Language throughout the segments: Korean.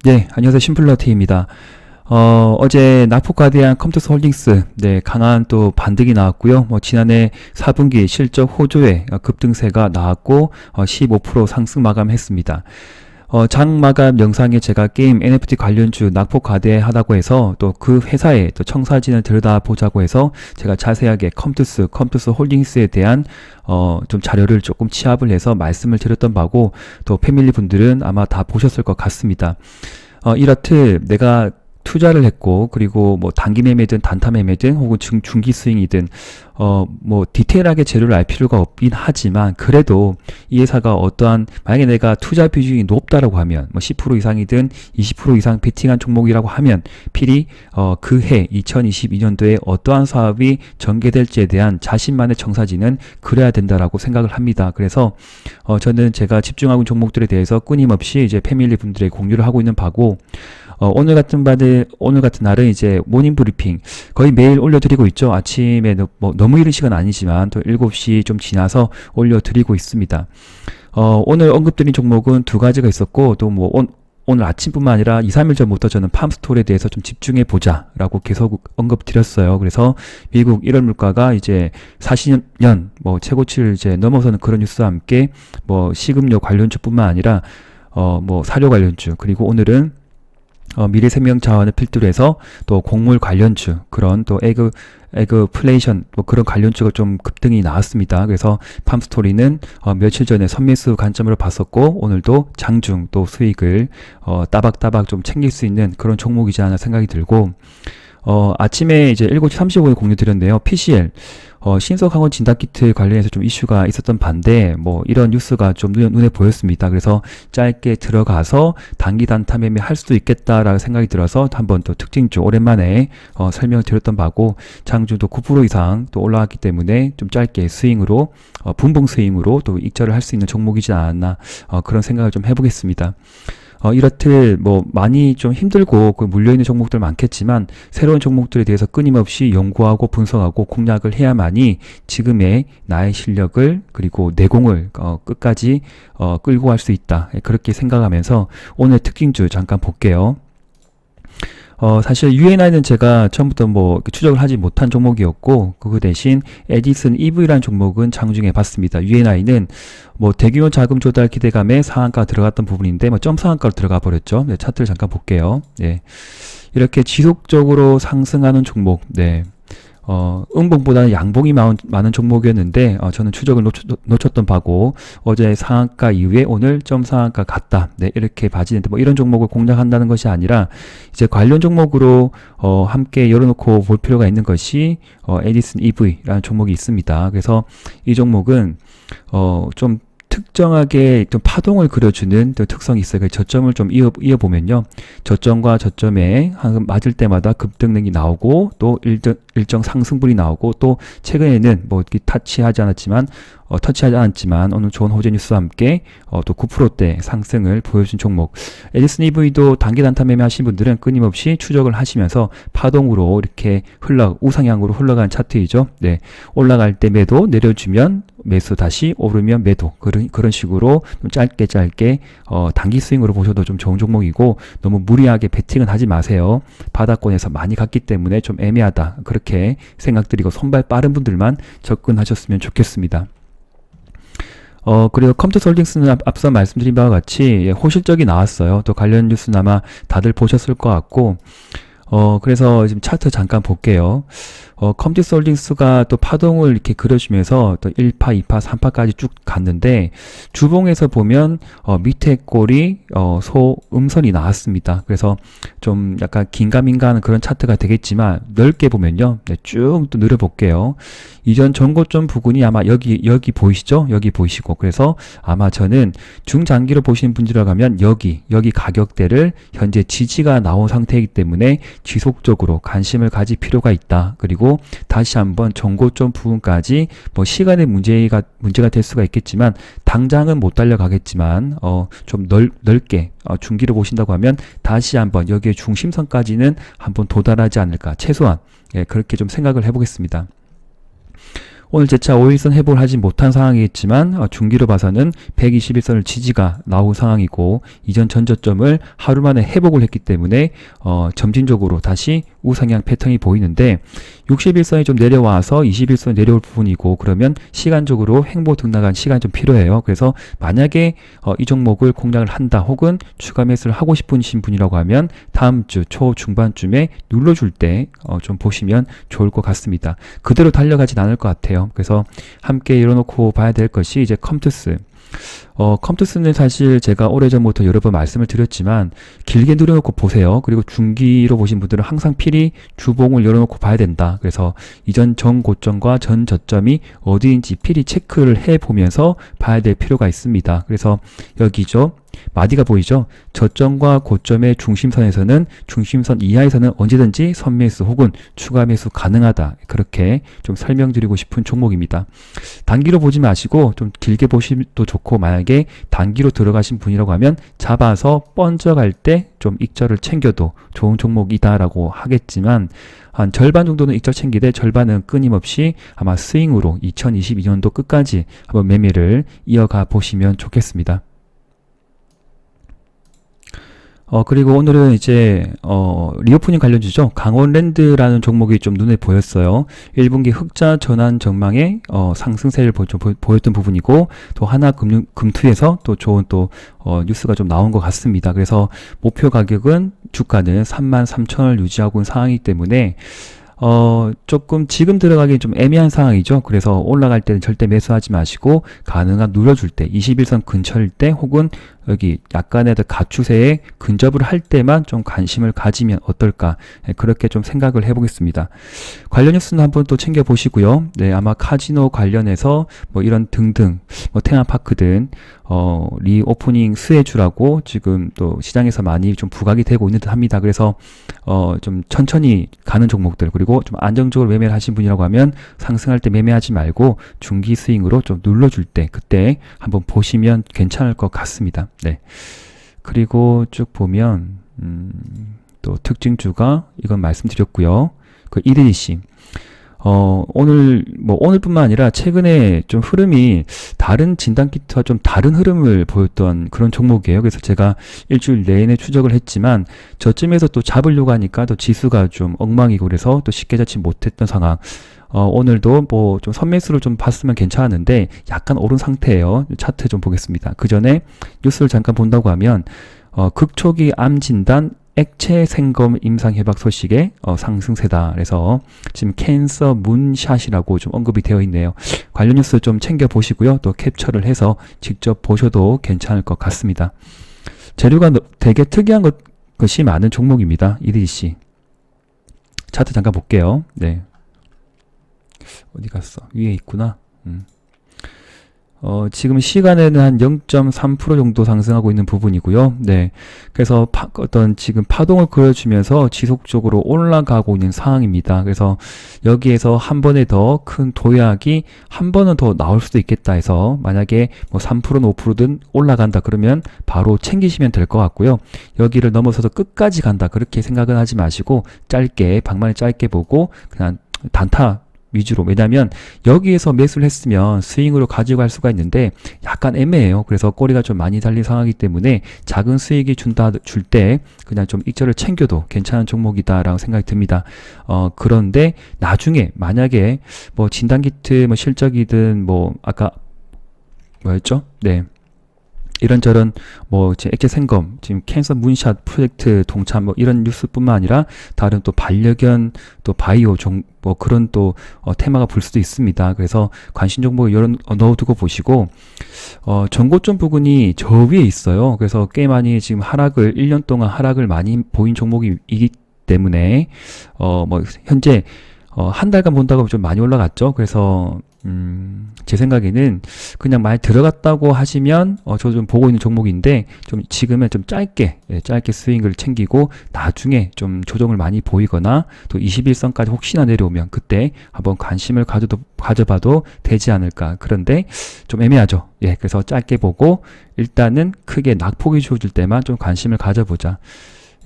네, 안녕하세요. 심플러티입니다. 어제 낙폭과대한 컴투스 홀딩스, 네, 강한 또 반등이 나왔고요. 지난해 4분기 실적 호조의 급등세가 나왔고, 15% 상승 마감했습니다. 장 마감 영상에 제가 게임 NFT 관련주 낙폭 과대하다고 해서 또 그 회사의 또 청사진을 들여다보자고 해서 제가 자세하게 컴투스 홀딩스에 대한 좀 자료를 조금 취합을 해서 말씀을 드렸던 바고, 또 패밀리 분들은 아마 다 보셨을 것 같습니다. 이렇듯 내가 투자를 했고, 그리고 뭐 단기 매매든 단타 매매든 혹은 중기 스윙이든 디테일하게 재료를 알 필요가 없긴 하지만, 그래도 이 회사가 어떠한, 만약에 내가 투자 비중이 높다라고 하면 10% 이상이든 20% 이상 베팅한 종목이라고 하면 필히 그 해 2022년도에 어떠한 사업이 전개될지에 대한 자신만의 청사진은 그려야 된다라고 생각을 합니다. 그래서 저는 제가 집중하고 있는 종목들에 대해서 끊임없이 이제 패밀리 분들에게 공유를 하고 있는 바고, 오늘 같은 날은 이제 모닝 브리핑 거의 매일 올려드리고 있죠. 아침에 너무 이른 시간 아니지만 또 7시 좀 지나서 올려드리고 있습니다. 오늘 언급드린 종목은 두 가지가 있었고, 또 오늘 아침뿐만 아니라 2, 3일 전부터 저는 팜스토리에 대해서 좀 집중해 보자 라고 계속 언급드렸어요. 그래서 미국 1월 물가가 이제 40년 최고치를 이제 넘어서는 그런 뉴스와 함께 식음료 관련주뿐만 아니라 사료 관련주, 그리고 오늘은 미래생명 자원을 필두로 해서 또 곡물 관련주, 그런 또 에그플레이션 그런 관련주가 좀 급등이 나왔습니다. 그래서 팜스토리는 며칠 전에 선매수 관점으로 봤었고, 오늘도 장중 또 수익을 따박따박 좀 챙길 수 있는 그런 종목이지 않나 생각이 들고, 아침에 이제 7시 35분에 공유 드렸는데요. PCL 신속 항원 진단키트 관련해서 좀 이슈가 있었던 반대, 이런 뉴스가 좀 눈에 보였습니다. 그래서 짧게 들어가서 단기 단타 매매 할 수도 있겠다라는 생각이 들어서 한번 또 특징주 오랜만에 설명을 드렸던 바고, 장주도 9% 이상 또 올라왔기 때문에 좀 짧게 스윙으로 분봉 스윙으로 또 익절을 할 수 있는 종목이지 않았나, 그런 생각을 좀 해보겠습니다. 이렇듯 많이 좀 힘들고 물려있는 종목들 많겠지만, 새로운 종목들에 대해서 끊임없이 연구하고 분석하고 공략을 해야만이 지금의 나의 실력을, 그리고 내공을 끝까지 끌고 갈 수 있다, 그렇게 생각하면서 오늘 특징주 잠깐 볼게요. 사실 UNI는 제가 처음부터 추적을 하지 못한 종목이었고, 그 대신 에디슨 EV라는 종목은 장중에 봤습니다. UNI는 대규모 자금 조달 기대감에 상한가 들어갔던 부분인데 점상한가로 들어가 버렸죠. 네, 차트를 잠깐 볼게요. 네, 이렇게 지속적으로 상승하는 종목, 네, 음봉보다는 양봉이 많은 종목이었는데, 저는 추적을 놓쳤던 바고, 어제 상한가 이후에 오늘 점 상한가 갔다, 네, 이렇게 봐지는데, 이런 종목을 공략한다는 것이 아니라 이제 관련 종목으로 함께 열어놓고 볼 필요가 있는 것이 에디슨 EV라는 종목이 있습니다. 그래서 이 종목은 좀 특정하게 좀 파동을 그려주는 또 특성이 있어요. 저점을 좀 이어보면요, 저점과 저점에 맞을 때마다 급등력이 나오고, 또 일정 상승분이 나오고, 또 최근에는 터치하지 않았지만 오늘 좋은 호재 뉴스와 함께 또 9%대 상승을 보여준 종목, 에디슨 EV도 단기 단타 매매 하신 분들은 끊임없이 추적을 하시면서 파동으로 이렇게 우상향으로 흘러가는 차트이죠. 네, 올라갈 때 매도, 내려주면 매수, 다시 오르면 매도, 그런 식으로 좀 짧게 단기 스윙으로 보셔도 좀 좋은 종목이고, 너무 무리하게 베팅은 하지 마세요. 바닥권에서 많이 갔기 때문에 좀 애매하다, 그렇게 생각드리고 손발 빠른 분들만 접근하셨으면 좋겠습니다. 그리고 컴투스 홀딩스는 앞서 말씀드린 바와 같이 호실적이 나왔어요. 또 관련 뉴스는 아마 다들 보셨을 것 같고, 그래서 지금 차트 잠깐 볼게요. 컴투스 홀딩스가 또 파동을 이렇게 그려주면서 또 1파, 2파, 3파까지 쭉 갔는데, 주봉에서 보면 밑에 꼴이 소음선이 나왔습니다. 그래서 좀 약간 긴가민가하는 그런 차트가 되겠지만, 넓게 보면요, 네, 쭉 또 늘어볼게요. 이전 전고점 부근이 아마 여기 보이시죠? 여기 보이시고, 그래서 아마 저는 중장기로 보시는 분들이라고 하면 여기 가격대를 현재 지지가 나온 상태이기 때문에 지속적으로 관심을 가질 필요가 있다. 그리고 다시 한번 전고점 부분까지 시간의 문제가 될 수가 있겠지만, 당장은 못 달려가겠지만 좀 넓게 중기를 보신다고 하면 다시 한번 여기에 중심선까지는 한번 도달하지 않을까, 최소한, 예, 그렇게 좀 생각을 해보겠습니다. 오늘 재차 5일선 회복을 하지 못한 상황이겠지만 중기로 봐서는 121선을 지지가 나온 상황이고 이전 전저점을 하루 만에 회복을 했기 때문에 점진적으로 다시 우상향 패턴이 보이는데 61선이 좀 내려와서 21선 내려올 부분이고 그러면 시간적으로 횡보 등락한 시간이 좀 필요해요. 그래서 만약에 이 종목을 공략을 한다 혹은 추가 매수를 하고 싶으신 분이라고 하면 다음 주 초중반쯤에 눌러줄 때 좀 보시면 좋을 것 같습니다. 그대로 달려가진 않을 것 같아요. 그래서 함께 열어놓고 봐야 될 것이 이제 컴투스. 컴투스는 사실 제가 오래전부터 여러 번 말씀을 드렸지만 길게 누려놓고 보세요. 그리고 중기로 보신 분들은 항상 필히 주봉을 열어놓고 봐야 된다. 그래서 이전 전고점과 전 저점이 어디인지 필히 체크를 해보면서 봐야 될 필요가 있습니다. 그래서 여기죠. 마디가 보이죠? 저점과 고점의 중심선에서는 중심선 이하에서는 언제든지 선매수 혹은 추가 매수 가능하다. 그렇게 좀 설명드리고 싶은 종목입니다. 단기로 보지 마시고 좀 길게 보시도 좋고 만약에 단기로 들어가신 분이라고 하면 잡아서 번져갈 때 좀 익절을 챙겨도 좋은 종목이다라고 하겠지만 한 절반 정도는 익절 챙기되 절반은 끊임없이 아마 스윙으로 2022년도 끝까지 한번 매매를 이어가 보시면 좋겠습니다. 그리고 오늘은 이제, 리오프닝 관련주죠. 강원랜드라는 종목이 좀 눈에 보였어요. 1분기 흑자 전환 전망에, 상승세를 보였던 부분이고, 또 하나금투에서 또 좋은 또, 뉴스가 좀 나온 것 같습니다. 그래서 목표 가격은 주가는 33,000원을 유지하고 있는 상황이기 때문에, 조금 지금 들어가기 좀 애매한 상황이죠. 그래서 올라갈 때는 절대 매수하지 마시고 가능한 눌러줄 때 21선 근처일 때 혹은 여기 약간의 가추세에 근접을 할 때만 좀 관심을 가지면 어떨까 그렇게 좀 생각을 해보겠습니다. 관련 뉴스는 한번 또 챙겨보시고요. 네, 아마 카지노 관련해서 뭐 이런 등등 뭐 테마파크 등 리오프닝 수혜주라고 지금 또 시장에서 많이 좀 부각이 되고 있는 듯 합니다. 그래서 좀 천천히 가는 종목들 그리고 좀 안정적으로 매매를 하신 분이라고 하면 상승할 때 매매하지 말고 중기 스윙으로 좀 눌러줄 때 그때 한번 보시면 괜찮을 것 같습니다. 네. 그리고 쭉 보면 또 특징주가 이건 말씀드렸고요. 그 EDC 오늘뿐만 아니라 최근에 좀 흐름이 다른 진단키트와 좀 다른 흐름을 보였던 그런 종목이에요. 그래서 제가 일주일 내내 추적을 했지만 저쯤에서 또 잡으려고 하니까 또 지수가 좀 엉망이고 그래서 또 쉽게 잡지 못했던 상황. 오늘도 뭐 좀 선매수를 좀 봤으면 괜찮았는데 약간 오른 상태예요. 차트 좀 보겠습니다. 그 전에 뉴스를 잠깐 본다고 하면 극초기 암 진단 액체 생검 임상 협약 소식에 상승세다. 그래서 지금 캔서 문샷이라고 좀 언급이 되어 있네요. 관련 뉴스 좀 챙겨 보시고요. 또 캡처를 해서 직접 보셔도 괜찮을 것 같습니다. 재료가 되게 특이한 것이 많은 종목입니다. EDC 차트 잠깐 볼게요. 네. 어디 갔어? 위에 있구나. 지금 시간에는 한 0.3% 정도 상승하고 있는 부분이고요. 네. 그래서 지금 파동을 그려주면서 지속적으로 올라가고 있는 상황입니다. 그래서 여기에서 한 번에 더 큰 도약이 한 번은 더 나올 수도 있겠다 해서 만약에 뭐 3%는 5%든 올라간다 그러면 바로 챙기시면 될 것 같고요. 여기를 넘어서서 끝까지 간다 그렇게 생각은 하지 마시고 방만을 짧게 보고 그냥 단타 위주로. 왜냐하면 여기에서 매수를 했으면 스윙으로 가져갈 수가 있는데 약간 애매해요. 그래서 꼬리가 좀 많이 달린 상황이기 때문에 작은 수익이 줄 때 그냥 좀 익절을 챙겨도 괜찮은 종목이다라고 생각이 듭니다. 그런데 나중에 만약에 뭐 진단키트 뭐 실적이든 뭐 아까 뭐였죠? 네. 이런저런 뭐 액체 생검 지금 캔서 문샷 프로젝트 동참 뭐 이런 뉴스뿐만 아니라 다른 또 반려견 또 바이오 뭐 그런 또 테마가 불 수도 있습니다. 그래서 관심 종목을 넣어두고 보시고 전고점 부분이 저 위에 있어요. 그래서 꽤 많이 지금 1년 동안 하락을 많이 보인 종목이기 때문에 뭐 현재 한 달간 본다고 좀 많이 올라갔죠. 그래서 제 생각에는 그냥 많이 들어갔다고 하시면 저 좀 보고 있는 종목인데 좀 지금은 좀 짧게 스윙을 챙기고 나중에 좀 조정을 많이 보이거나 또 21선까지 혹시나 내려오면 그때 한번 관심을 가져봐도 되지 않을까. 그런데 좀 애매하죠. 예, 그래서 짧게 보고 일단은 크게 낙폭이 주어질 때만 좀 관심을 가져보자.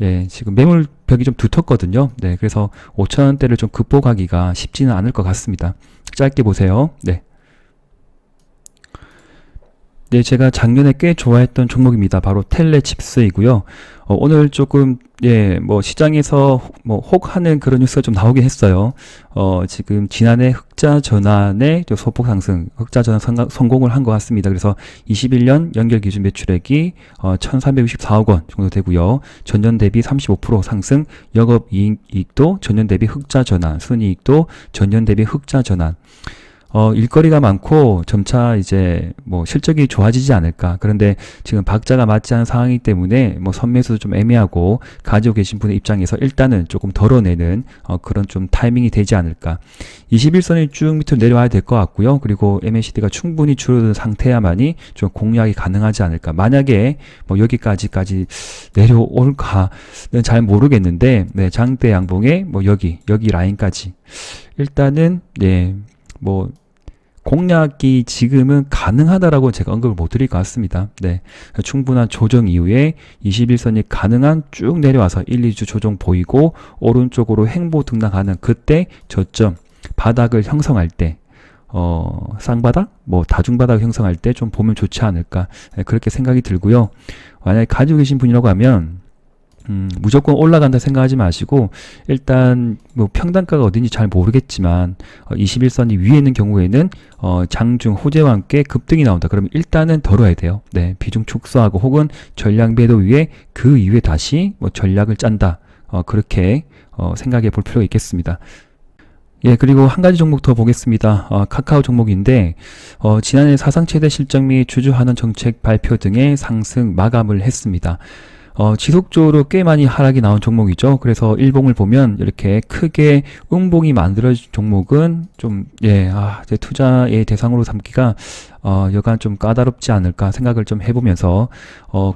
예, 지금 매물벽이 좀 두텁거든요. 네, 그래서 5,000원대를 좀 극복하기가 쉽지는 않을 것 같습니다. 짧게 보세요. 네. 네, 제가 작년에 꽤 좋아했던 종목입니다. 바로 텔레칩스이고요. 오늘 조금 뭐 시장에서 뭐 혹하는 그런 뉴스가 좀 나오긴 했어요. 지금 지난해 흑자 전환의 소폭 상승, 흑자 전환 성공을 한 것 같습니다. 그래서 21년 연결 기준 매출액이 1,364억 원 정도 되고요. 전년 대비 35% 상승, 영업이익도 전년 대비 흑자 전환, 순이익도 전년 대비 흑자 전환. 일거리가 많고 점차 이제 뭐 실적이 좋아지지 않을까. 그런데 지금 박자가 맞지 않은 상황이기 때문에 뭐 선매수도 좀 애매하고 가지고 계신 분의 입장에서 일단은 조금 덜어내는 그런 좀 타이밍이 되지 않을까. 21선이 쭉 밑으로 내려와야 될 것 같고요. 그리고 MACD가 충분히 줄어든 상태야만이 좀 공략이 가능하지 않을까. 만약에 뭐 여기까지 내려올까는 잘 모르겠는데, 네, 장대 양봉에 뭐 여기 라인까지 일단은 뭐 공략이 지금은 가능하다라고 제가 언급을 못 드릴 것 같습니다. 네, 충분한 조정 이후에 21선이 가능한 쭉 내려와서 1, 2주 조정 보이고 오른쪽으로 횡보 등락하는 그때 저점 바닥을 형성할 때 쌍바닥? 뭐 다중바닥을 형성할 때 좀 보면 좋지 않을까. 네, 그렇게 생각이 들고요. 만약에 가지고 계신 분이라고 하면 무조건 올라간다 생각하지 마시고 일단 뭐 평단가가 어딘지 잘 모르겠지만 21선이 위에 있는 경우에는 장중 호재와 함께 급등이 나온다. 그러면 일단은 덜어야 돼요. 네, 비중 축소하고 혹은 전략 매도 위에 그 이후에 다시 뭐 전략을 짠다. 그렇게 생각해 볼 필요가 있겠습니다. 예, 그리고 한 가지 종목 더 보겠습니다. 카카오 종목인데, 지난해 사상 최대 실적 및 주주환원 정책 발표 등의 상승 마감을 했습니다. 지속적으로 꽤 많이 하락이 나온 종목이죠. 그래서 일봉을 보면 이렇게 크게 음봉이 만들어진 종목은 좀, 제 투자의 대상으로 삼기가, 여간 좀 까다롭지 않을까 생각을 좀 해보면서,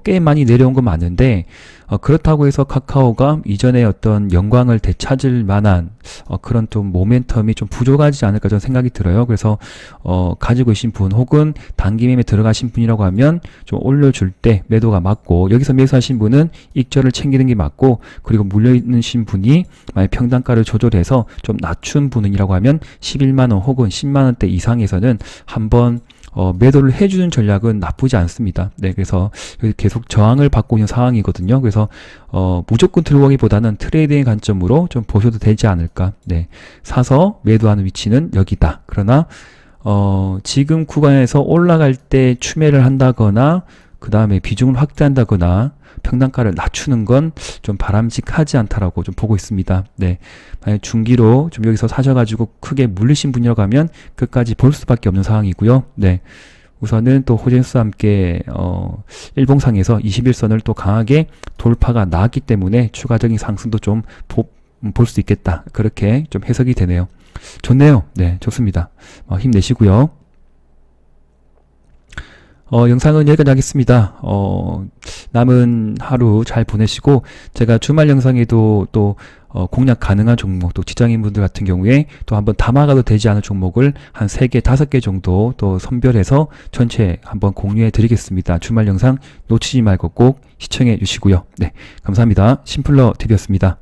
꽤 많이 내려온 건 맞는데, 그렇다고 해서 카카오가 이전에 어떤 영광을 되찾을 만한, 그런 좀 모멘텀이 좀 부족하지 않을까 저는 생각이 들어요. 그래서, 가지고 계신 분 혹은 단기 매매 들어가신 분이라고 하면 좀 올려줄 때 매도가 맞고, 여기서 매수하신 분은 익절을 챙기는 게 맞고, 그리고 물려있는 분이 만약 평단가를 조절해서 좀 낮춘 분이라고 하면 11만원 혹은 10만원대 이상에서는 한번 매도를 해주는 전략은 나쁘지 않습니다. 네, 그래서 계속 저항을 받고 있는 상황이거든요. 그래서 무조건 들고 가기보다는 트레이딩의 관점으로 좀 보셔도 되지 않을까. 네, 사서 매도하는 위치는 여기다. 그러나 지금 구간에서 올라갈 때 추매를 한다거나 그 다음에 비중을 확대한다거나 평단가를 낮추는 건 좀 바람직하지 않다라고 좀 보고 있습니다. 네, 만약 중기로 좀 여기서 사셔가지고 크게 물리신 분이라고 하면 끝까지 볼 수밖에 없는 상황이고요. 네, 우선은 또 호재수와 함께 일봉상에서 21선을 또 강하게 돌파가 나왔기 때문에 추가적인 상승도 좀 볼 수 있겠다. 그렇게 좀 해석이 되네요. 좋네요. 네, 좋습니다. 힘내시고요. 영상은 여기까지 하겠습니다. 남은 하루 잘 보내시고, 제가 주말 영상에도 또, 공략 가능한 종목, 또 직장인분들 같은 경우에 또 한번 담아가도 되지 않은 종목을 한 3개, 5개 정도 또 선별해서 전체 한번 공유해 드리겠습니다. 주말 영상 놓치지 말고 꼭 시청해 주시고요. 네, 감사합니다. 심플러 TV였습니다.